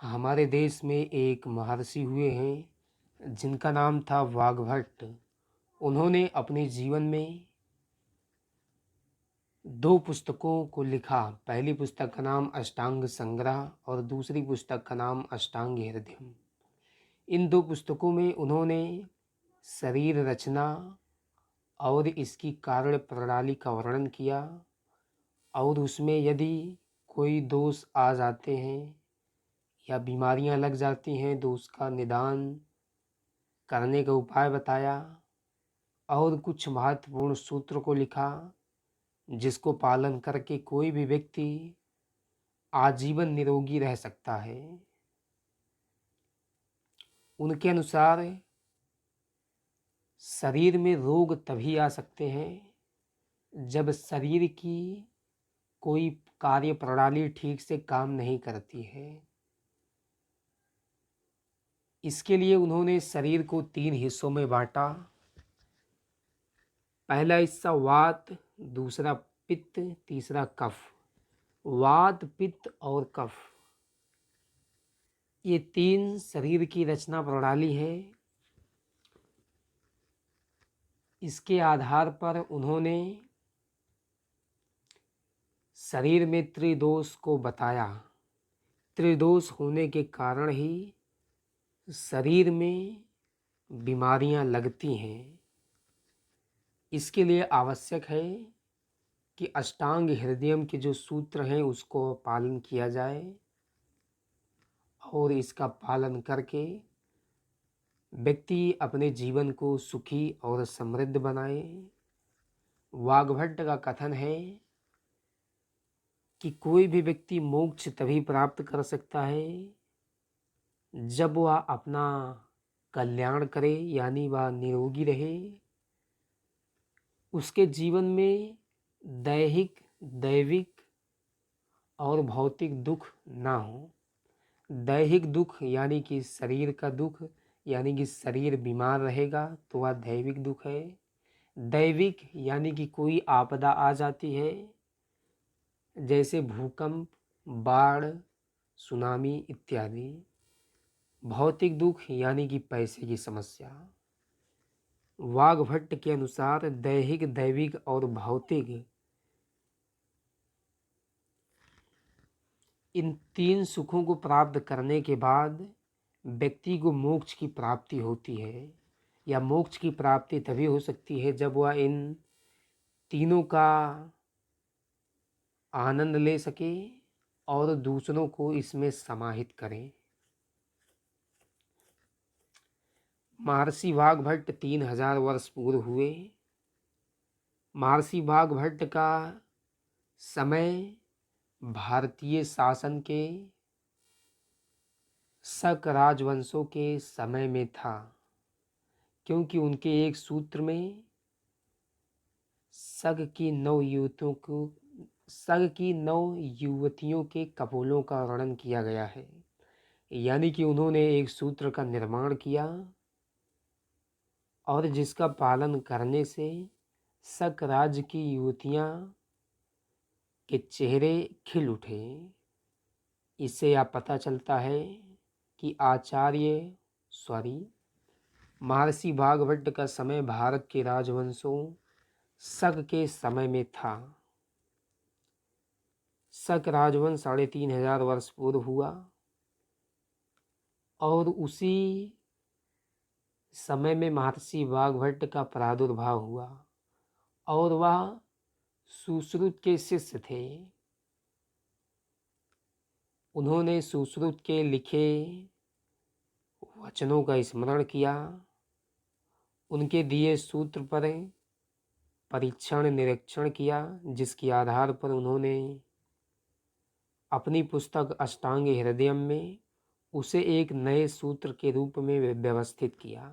हमारे देश में एक महर्षि हुए हैं जिनका नाम था वाग्भट्ट। उन्होंने अपने जीवन में दो पुस्तकों को लिखा। पहली पुस्तक का नाम अष्टांग संग्रह और दूसरी पुस्तक का नाम अष्टांग हृदयम। इन दो पुस्तकों में उन्होंने शरीर रचना और इसकी कार्य प्रणाली का वर्णन किया, और उसमें यदि कोई दोष आ जाते हैं या बीमारियां लग जाती हैं तो उसका निदान करने का उपाय बताया, और कुछ महत्वपूर्ण सूत्र को लिखा जिसको पालन करके कोई भी व्यक्ति आजीवन निरोगी रह सकता है। उनके अनुसार शरीर में रोग तभी आ सकते हैं जब शरीर की कोई कार्य प्रणाली ठीक से काम नहीं करती है। इसके लिए उन्होंने शरीर को 3 हिस्सों में बांटा। पहला हिस्सा वात, दूसरा पित्त, तीसरा कफ। वात, पित्त और कफ, ये 3 शरीर की रचना प्रणाली है। इसके आधार पर उन्होंने शरीर में त्रिदोष को बताया। त्रिदोष होने के कारण ही शरीर में बीमारियां लगती हैं। इसके लिए आवश्यक है कि अष्टांग हृदयम के जो सूत्र हैं उसको पालन किया जाए, और इसका पालन करके व्यक्ति अपने जीवन को सुखी और समृद्ध बनाए। वाग्भट्ट का कथन है कि कोई भी व्यक्ति मोक्ष तभी प्राप्त कर सकता है जब वह अपना कल्याण करे, यानी वह निरोगी रहे। उसके जीवन में दैहिक, दैविक और भौतिक दुख ना हो। दैहिक दुख यानी कि शरीर का दुख, यानी कि शरीर बीमार रहेगा तो वह दैविक दुख है। दैविक यानी कि कोई आपदा आ जाती है, जैसे भूकंप, बाढ़, सुनामी इत्यादि। भौतिक दुख यानी कि पैसे की समस्या। वाग्भट्ट के अनुसार दैहिक, दैविक और भौतिक, इन 3 सुखों को प्राप्त करने के बाद व्यक्ति को मोक्ष की प्राप्ति होती है, या मोक्ष की प्राप्ति तभी हो सकती है जब वह इन तीनों का आनंद ले सके और दूसरों को इसमें समाहित करें। महर्षि वाग्भट्ट 3000 वर्ष पूर्व हुए। महर्षि वाग्भट्ट का समय भारतीय शासन के शक राजवंशों के समय में था, क्योंकि उनके एक सूत्र में शक की 9 युवतियों के कपोलों का वर्णन किया गया है। यानी कि उन्होंने एक सूत्र का निर्माण किया और जिसका पालन करने से शक राज्य की युवतियां के चेहरे खिल उठे। इससे यह पता चलता है कि महर्षि वाग्भट्ट का समय भारत के राजवंशों शक के समय में था। शक राजवंश 3500 वर्ष पूर्व हुआ, और उसी समय में महर्षि वाग्भट्ट का प्रादुर्भाव हुआ, और वह सुश्रुत के शिष्य थे। उन्होंने सुश्रुत के लिखे वचनों का स्मरण किया, उनके दिए सूत्र पर परीक्षण निरीक्षण किया, जिसके आधार पर उन्होंने अपनी पुस्तक अष्टांग हृदयम में उसे एक नए सूत्र के रूप में व्यवस्थित किया।